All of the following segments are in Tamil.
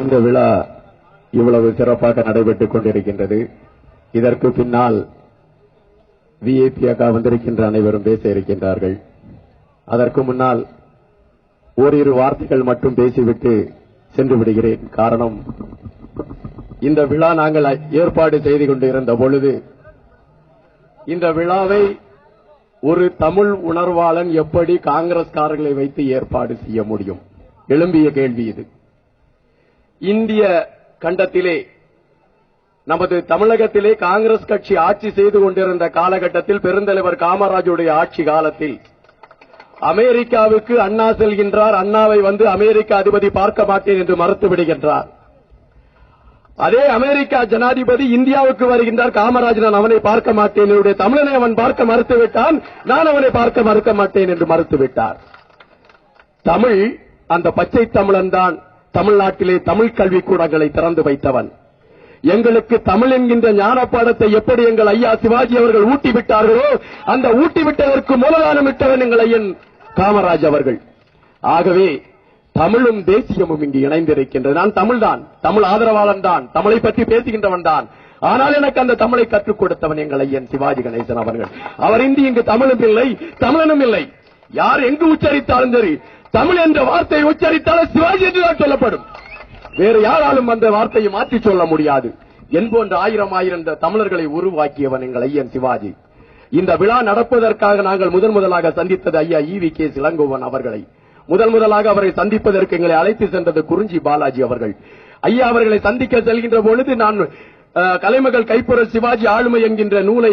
இந்த விழா இவ்வளவு சிறப்பாக நடைபெற்றுக் கொண்டிருக்கின்றது. இதற்கு பின்னால் விஐபியாக வந்திருக்கின்ற அனைவரும் பேச இருக்கின்றார்கள். அதற்கு முன்னால் ஓரிரு வார்த்தைகள் மட்டும் பேசிவிட்டு சென்று விடுகிறேன். காரணம், இந்த விழா நாங்கள் ஏற்பாடு செய்து கொண்டிருந்த பொழுது இந்த விழாவை ஒரு தமிழ் உணர்வாளன் எப்படி காங்கிரஸ்காரர்களை வைத்து ஏற்பாடு செய்ய முடியும்? எழும்பிய கேள்வி இது. இந்திய கண்டத்திலே, நமது தமிழகத்திலே காங்கிரஸ் கட்சி ஆட்சி செய்து கொண்டிருந்த காலகட்டத்தில், பெருந்தலைவர் காமராஜுடைய ஆட்சி காலத்தில் அமெரிக்காவுக்கு அண்ணா செல்கின்றார். அண்ணாவை வந்து அமெரிக்க அதிபதி பார்க்க மாட்டேன் என்று மறுத்து விடுகின்றார். அதே அமெரிக்கா ஜனாதிபதி இந்தியாவுக்கு வருகின்றார். காமராஜ், நான் அவனை பார்க்க மாட்டேன், என்னுடைய தமிழனை அவன் பார்க்க மறுத்துவிட்டான், நான் அவனை பார்க்க மறுக்க மாட்டேன் என்று மறுத்துவிட்டார். தமிழ், அந்த பச்சை தமிழன் தான் தமிழ்நாட்டிலே தமிழ் கல்விக்கூடங்களை திறந்து வைத்தவன். எங்களுக்கு தமிழ் என்கின்ற ஞான பாடத்தை எப்படி எங்கள் ஐயா சிவாஜி அவர்கள் ஊட்டிவிட்டார்களோ, அந்த ஊட்டிவிட்டதற்கு மூலதானம் விட்டவன் எங்கள் ஐயன் காமராஜ் அவர்கள். ஆகவே தமிழும் தேசியமும் இங்கு இணைந்திருக்கின்றது. நான் தமிழ்தான், தமிழ் ஆதரவாளன் தான், தமிழை பற்றி பேசுகின்றவன் தான். ஆனால் எனக்கு அந்த தமிழை கற்றுக் கொடுத்தவன் எங்கள் ஐயன் சிவாஜி கணேசன் அவர்கள். அவர் இன்றி இங்கு தமிழும் இல்லை, தமிழனும் இல்லை. யார் எங்கு உச்சரித்தாலும் சரி, தமிழ் என்ற வார்த்தையை உச்சரித்தாலும் சிவாஜி என்றுதான் சொல்லப்படும். வேறு யாராலும் அந்த வார்த்தையை மாற்றி சொல்ல முடியாது. என்போன்ற ஆயிரம் ஆயிரம் தமிழர்களை உருவாக்கியவன் எங்கள் ஐயன் சிவாஜி. இந்த விழா நடப்பதற்காக நாங்கள் முதலாக சந்தித்தது ஐயா EVK இளங்கோவன் அவர்களை. முதலாக அவரை சந்திப்பதற்கு எங்களை அழைத்து சென்றது குறிஞ்சி பாலாஜி அவர்கள். ஐயா அவர்களை சந்திக்க செல்கின்ற பொழுது நான் கலைமகள் கைப்பொருள் சிவாஜி ஆளுமை என்கின்ற நூலை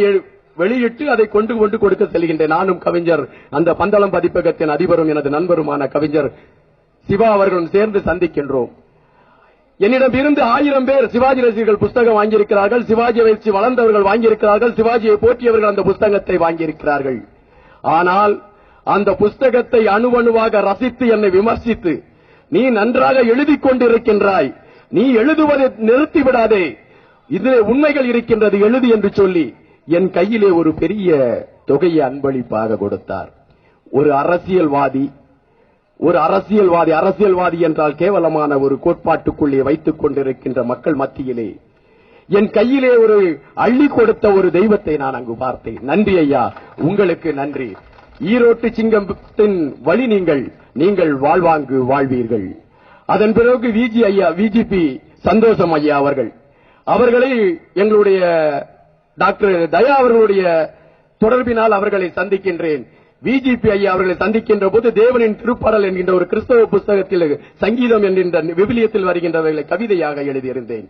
வெளியிட்டு அதை கொண்டு கொடுக்க செல்கின்றேன். நானும் கவிஞர், அந்த பந்தளம் பதிப்பகத்தின் அதிபரும் எனது நண்பருமான கவிஞர் சிவா அவர்களும் சேர்ந்து சந்திக்கின்றோம். என்னிடம் இருந்து 1000 பேர் சிவாஜி ரசிகர்கள் புஸ்தகம் வாங்கியிருக்கிறார்கள். சிவாஜியை வைத்து வளர்ந்தவர்கள் வாங்கியிருக்கிறார்கள். சிவாஜியை போற்றியவர்கள் அந்த புஸ்தகத்தை வாங்கியிருக்கிறார்கள். ஆனால் அந்த புஸ்தகத்தை அணுவணுவாக ரசித்து என்னை விமர்சித்து, நீ நன்றாக எழுதிக் கொண்டிருக்கின்றாய், நீ எழுதுவதை நிறுத்திவிடாதே, இதிலே உண்மைகள் இருக்கின்றது, எழுது என்று சொல்லி என் கையிலே ஒரு பெரிய தொகையை அன்பளிப்பாக கொடுத்தார். ஒரு அரசியல்வாதி என்றால் கேவலமான ஒரு கோட்பாட்டுக்குள்ளே வைத்துக் கொண்டிருக்கின்ற மக்கள் மத்தியிலே என் கையிலே ஒரு அள்ளி கொடுத்த ஒரு தெய்வத்தை நான் அங்கு பார்த்தேன். நன்றி ஐயா, உங்களுக்கு நன்றி. ஈரோட்டு சிங்கத்தின் வழி நீங்கள் வாழ்வாங்கு வாழ்வீர்கள். அதன் பிறகு VGP சந்தோஷம் ஐயா அவர்களை எங்களுடைய டாக்டர் தயா அவர்களுடைய தொடர்பினால் அவர்களை சந்திக்கின்றேன். VGP ஐயா அவர்களை சந்திக்கின்ற போது தேவனின் திருப்பாடல் என்கின்ற ஒரு கிறிஸ்தவ புஸ்தகத்தில் சங்கீதம் என்கின்ற விவிலியத்தில் வருகின்றவர்களை கவிதையாக எழுதியிருந்தேன்.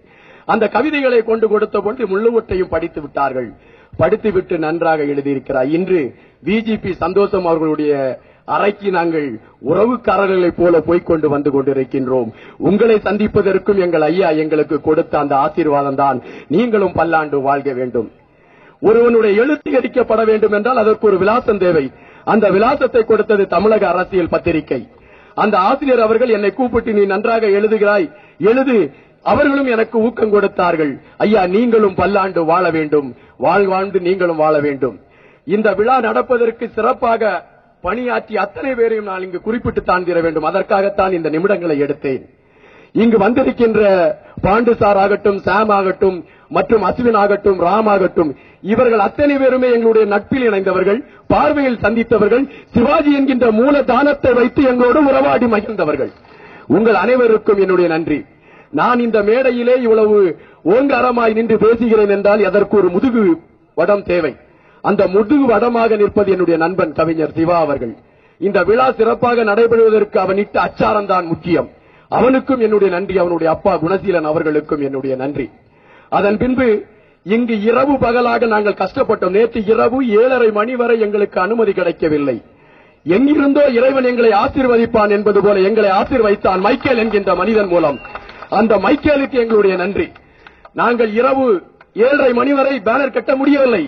அந்த கவிதைகளை கொண்டு கொடுத்த பொழுது முழுவற்றையும் படித்து விட்டார்கள். படித்துவிட்டு நன்றாக எழுதியிருக்கிறார். இன்று VGP சந்தோஷம் அவர்களுடைய அறைக்கு நாங்கள் உறவுக்காரர்களைப் போல போய்கொண்டு வந்து கொண்டிருக்கின்றோம். உங்களை சந்திப்பதற்கும் எங்கள் ஐயா எங்களுக்கு கொடுத்த அந்த ஆசீர்வாதம் தான். நீங்களும் பல்லாண்டு வாழ்க வேண்டும். ஒருவனுடைய எழுத்து எரிக்கப்பட வேண்டும் என்றால் அதற்கு ஒரு விலாசம் தேவை. அந்த விலாசத்தை கொடுத்தது தமிழக அரசியல் பத்திரிகை. அந்த ஆசிரியர் அவர்கள் என்னை கூப்பிட்டு, நீ நன்றாக எழுதுகிறாய், எழுது. அவர்களும் எனக்கு ஊக்கம் கொடுத்தார்கள். ஐயா, நீங்களும் பல்லாண்டு வாழ வேண்டும், வாழ்வாண்டு நீங்களும் வாழ வேண்டும். இந்த விழா நடப்பதற்கு சிறப்பாக பணியாற்றி அத்தனை பேரையும் நான் இங்கு குறிப்பிட்டு தாண்டிட வேண்டும். அதற்காகத்தான் இந்த நிமிடங்களை எடுத்தேன். இங்கு வந்திருக்கின்ற பாண்டு சார் ஆகட்டும், சாம் ஆகட்டும், மற்றும் அஸ்வின் ஆகட்டும், ராம் ஆகட்டும், இவர்கள் அத்தனை பேருமே எங்களுடைய நட்பில் இணைந்தவர்கள், பார்வையில் சந்தித்தவர்கள், சிவாஜி என்கின்ற மூலதானத்தை வைத்து எங்களோடு உறவாடி மகிழ்ந்தவர்கள். உங்கள் அனைவருக்கும் என்னுடைய நன்றி. நான் இந்த மேடையிலே இவ்வளவு ஓங்காரமாய் நின்று பேசுகிறேன் என்றால் அதற்கு ஒரு முதுகு வடம் தேவை. அந்த முதுகு வடமாக நிற்பது என்னுடைய நண்பன் கவிஞர் சிவா அவர்கள். இந்த விழா சிறப்பாக நடைபெறுவதற்கு அவன் இட்ட அச்சாரம் தான் முக்கியம். அவனுக்கும் என்னுடைய நன்றி. அவனுடைய அப்பா குணசீலன் அவர்களுக்கும் என்னுடைய நன்றி. அதன் பின்பு இங்கு இரவு பகலாக நாங்கள் கஷ்டப்பட்டோம். நேற்று இரவு 7:30 மணி வரை எங்களுக்கு அனுமதி கிடைக்கவில்லை. எங்கிருந்தோ இறைவன் எங்களை ஆசீர்வதிப்பான் என்பது போல எங்களை ஆசீர்வதித்தான் மைக்கேல் என்கின்ற மனிதன் மூலம். அந்த மைக்கேலுக்கு எங்களுடைய நன்றி. நாங்கள் இரவு 7:30 மணி வரை பேனர் கட்ட முடியவில்லை,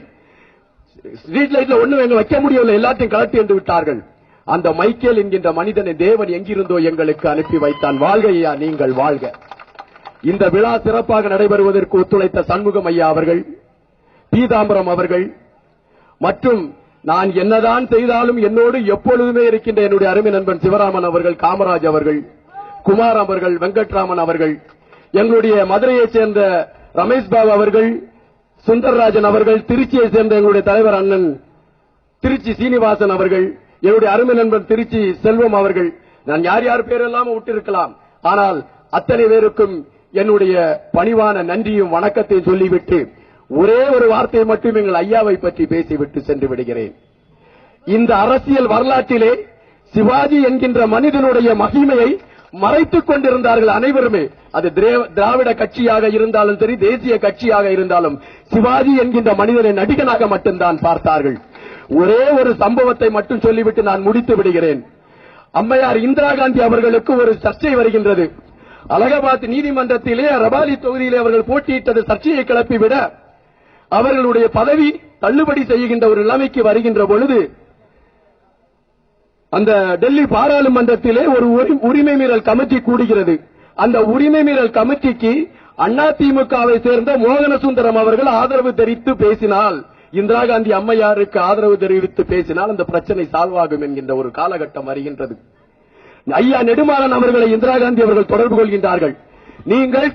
ஸ்ட்ரீட் லைட்ல ஒண்ணும் எங்க வைக்க முடியவில்லை, எல்லாத்தையும் கலட்டி என்று விட்டார்கள். அந்த மைக்கேல் என்கின்ற மனிதனை தேவன் எங்கிருந்தோ எங்களுக்கு அனுப்பி வைத்தான். வாழ்கையா, நீங்கள் வாழ்க. இந்த விழா சிறப்பாக நடைபெறுவதற்கு ஒத்துழைத்த சண்முகம் ஐயா அவர்கள், பீதாம்பரம் அவர்கள், மற்றும் நான் என்னதான் செய்தாலும் என்னோடு எப்பொழுதுமே இருக்கின்ற என்னுடைய அருமை நண்பன் சிவராமன் அவர்கள், காமராஜ் அவர்கள், குமார் அவர்கள், வெங்கட்ராமன் அவர்கள், எங்களுடைய மதுரையைச் சேர்ந்த ரமேஷ் பாபு அவர்கள், சுந்தரராஜன் அவர்கள், திருச்சியை சேர்ந்த எங்களுடைய தலைவர் அண்ணன் திருச்சி சீனிவாசன் அவர்கள், என்னுடைய அருமை நண்பர் திருச்சி செல்வம் அவர்கள், நான் யார் யார் பேரெல்லாம் விட்டிருக்கலாம். ஆனால் அத்தனை பேருக்கும் என்னுடைய பணிவான நன்றியும் வணக்கத்தையும் சொல்லிவிட்டு ஒரே ஒரு வார்த்தையை மட்டும் எங்கள் ஐயாவை பற்றி பேசிவிட்டு சென்று விடுகிறேன். இந்த அரசியல் வரலாற்றிலே சிவாஜி என்கின்ற மனிதனுடைய மகிமையை மறைத்துக் கொண்டிருந்தார்கள் அனைவருமே. அது திராவிட கட்சியாக இருந்தாலும் சரி, தேசிய கட்சியாக இருந்தாலும் சிவாஜி என்கின்ற மனிதனை நடிகனாக மட்டும்தான் பார்த்தார்கள். ஒரே ஒரு சம்பவத்தை மட்டும் சொல்லிவிட்டு நான் முடித்து விடுகிறேன். அம்மையார் இந்திரா காந்தி அவர்களுக்கு ஒரு சர்ச்சை வருகின்றது. அலகாபாத் நீதிமன்றத்திலே ரபாலி தொகுதியிலே அவர்கள் போட்டியிட்டது சர்ச்சையை கிளப்பிவிட அவர்களுடைய பதவி தள்ளுபடி செய்கின்ற ஒரு நிலைமைக்கு வருகின்ற பொழுது அந்த டெல்லி பாராளுமன்றத்திலே ஒரு உரிமை மீறல் கமிட்டி கூடுகிறது. அந்த உரிமை மீறல் கமிட்டிக்கு அதிமுகவை சேர்ந்த மோகனசுந்தரம் அவர்கள் ஆதரவு தெரிவித்து பேசினால், இந்திரா காந்தி அம்மையாருக்கு ஆதரவு தெரிவித்து பேசினால் அந்த பிரச்சனை சால்வ் ஆகும் என்கின்ற ஒரு காலகட்டம் வருகின்றது. ஐயா நெடுமாறன் அவர்களை இந்திரா காந்தி அவர்கள் தொடர்பு கொள்கின்றார்கள். நீங்கள்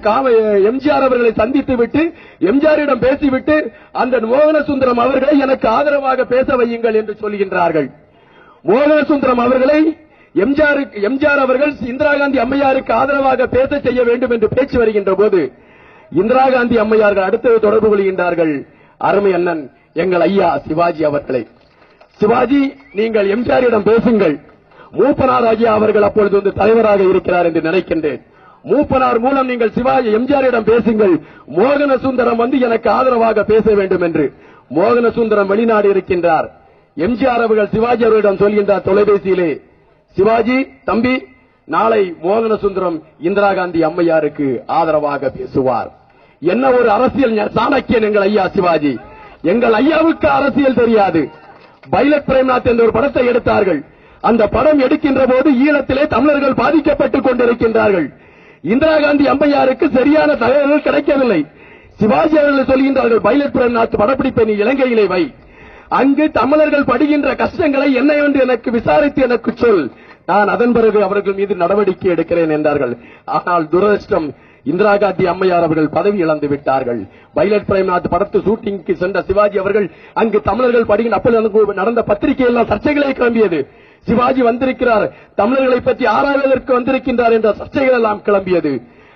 எம்ஜிஆர் அவர்களை சந்தித்து விட்டு எம்ஜிஆரிடம் பேசிவிட்டு அந்த மோகனசுந்தரம் அவர்களை எனக்கு ஆதரவாக பேச வையுங்கள் என்று சொல்கின்றார்கள். மோகனசுந்தரம் அவர்களை எம்ஜிஆர் அவர்கள் இந்திரா காந்தி அம்மையாருக்கு ஆதரவாக பேச செய்ய வேண்டும் என்று பேச்சு வருகின்ற போது இந்திரா காந்தி அம்மையார்கள் அடுத்தது தொடர்பு கொள்கின்றார்கள் அருமை அண்ணன் எங்கள் ஐயா சிவாஜி அவர்களை. சிவாஜி, நீங்கள் எம்ஜிஆரிடம் பேசுங்கள். மூப்பனார் ஐயா அவர்கள் அப்பொழுது வந்து தலைவராக இருக்கிறார் என்று நினைக்கின்றேன். மூப்பனார் மூலம் நீங்கள் சிவாஜி எம்ஜிஆரிடம் பேசுங்கள், மோகனசுந்தரம் வந்து எனக்கு ஆதரவாக பேச வேண்டும் என்று. மோகனசுந்தரம் வெளிநாடு இருக்கின்றார். எம்ஜிஆர் அவர்கள் சிவாஜி அவர்களிடம் சொல்கின்றார் தொலைபேசியிலே, சிவாஜி தம்பி, நாளை மோகனசுந்தரம் இந்திரா காந்தி அம்மையாருக்கு ஆதரவாக பேசுவார். என்ன ஒரு அரசியல் சாணக்கியன் எங்கள் ஐயா சிவாஜி. எங்கள் ஐயாவுக்கு அரசியல் தெரியாது. பைலட் பிரேம்நாத் என்ற ஒரு படத்தை எடுத்தார்கள். அந்த படம் எடுக்கின்ற போது ஈழத்திலே தமிழர்கள் பாதிக்கப்பட்டுக் கொண்டிருக்கின்றார்கள். இந்திரா காந்தி அம்மையாருக்கு சரியான தகவல்கள் கிடைக்கவில்லை. சிவாஜி அவர்கள் சொல்கின்றார்கள், பைலட் பிரேம்நாத் படப்பிடிப்பை நீ இலங்கையிலே வை, அங்கு தமிழர்கள் படுகின்ற கஷ்டங்களை என்ன என்று எனக்கு விசாரித்து எனக்கு சொல், நான் அதன் பிறகு அவர்கள் மீது நடவடிக்கை எடுக்கிறேன் என்றார்கள். ஆனால் துரதிர்ஷ்டம், இந்திரா காந்தி அம்மையார் அவர்கள் பதவி இழந்து விட்டார்கள். பைலட் பிரேம்நாத் படத்து ஷூட்டிங்க்கு சென்ற சிவாஜி அவர்கள் அங்கு தமிழர்கள் படுகின்ற அப்பொழுது நடந்த பத்திரிகை எல்லாம் சர்ச்சைகளை கிளம்பியது. சிவாஜி வந்திருக்கிறார், தமிழர்களை பற்றி ஆராய்வதற்கு வந்திருக்கின்றார் என்ற சர்ச்சைகள் எல்லாம் கிளம்பியது.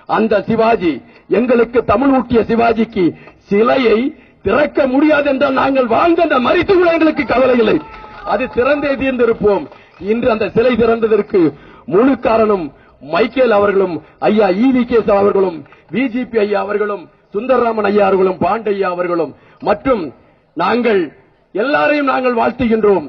அந்த சிவாஜி, எங்களுக்கு தமிழ் ஊட்டிய சிவாஜிக்கு சிலையை திறக்க முடியாது என்றால் நாங்கள் வாழ்ந்த அந்த மரித்து கூட எங்களுக்கு கவலை இல்லை, அது திறந்தே தீர்ந்திருப்போம். இன்று அந்த சிலை திறந்ததற்கு முழு காரணம் மைக்கேல் அவர்களும், ஐயா EVK அவர்களும், VGP ஐயா அவர்களும், சுந்தரராமன் ஐயா அவர்களும், பாண்டையா அவர்களும் மற்றும் நாங்கள் எல்லாரையும் நாங்கள் வாழ்த்துகின்றோம்.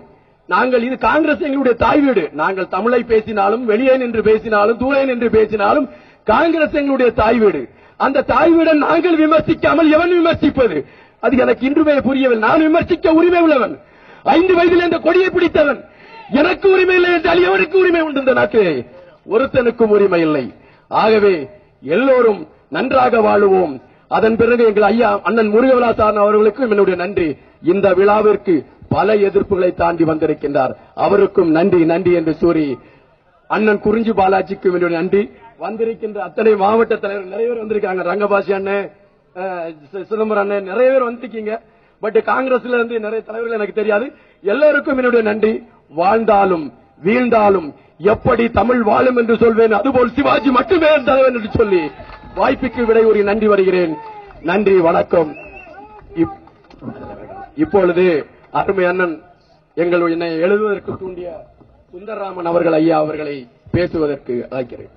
நாங்கள் இது காங்கிரஸ் எங்களுடைய தாய் வீடு. நாங்கள் தமிழை பேசினாலும், வெளியே நின்று பேசினாலும், தூரே நின்று பேசினாலும் காங்கிரஸ் எங்களுடைய தாய் வீடு. அந்த தாய் வீடை நாங்கள் விமர்சிக்காமல் எவன் விமர்சிப்பது? அது எனக்கு இன்றுமே புரியவில்லை. நான் விமர்சிக்க உரிமை உள்ளவன். 5 வயதில் இந்த கொடியை பிடித்தவன். எனக்கு உரிமை இல்லை என்றால் எவனுக்கு உரிமை உண்டு? இந்த நாட்டிலே ஒருத்தனுக்கும் உரிமை இல்லை. ஆகவே எல்லோரும் நன்றாக வாழுவோம். அதன் பிறகு எங்கள் ஐயா அண்ணன் முருகவிலாசன் அவர்களுக்கும் என்னுடைய நன்றி. இந்த விழாவிற்கு பல எதிர்ப்புகளை தாண்டி வந்திருக்கின்றார், அவருக்கும் நன்றி நன்றி என்று கூறி, அண்ணன் குறிஞ்சி பாலாஜிக்கும் என்னுடைய நன்றி. வந்திருக்கின்ற அத்தனை மாவட்ட தலைவர் நிறைய பேர் வந்திருக்காங்க. ரங்கபாசி அண்ணன், சிதம்பரம் அண்ணன், நிறைய பேர் வந்திருக்கீங்க. பட் காங்கிரஸ்ல இருந்து நிறைய தலைவர்கள் எனக்கு தெரியாது. எல்லாருக்கும் என்னுடைய நன்றி. வாழ்ந்தாலும் வீழ்ந்தாலும் எப்படி தமிழ் வாழும் என்று சொல்வேன், அதுபோல் சிவாஜி மட்டுமே தலைவன் என்று சொல்லி வாய்ப்புக்கு விடை ஒரு நன்றி வருகிறேன். நன்றி, வணக்கம். இப்பொழுது அருமை அண்ணன் என்னை எழுதுவதற்கு தூண்டிய சுந்தரராமன் அவர்கள் ஐயா அவர்களை பேசுவதற்கு அழைக்கிறேன்.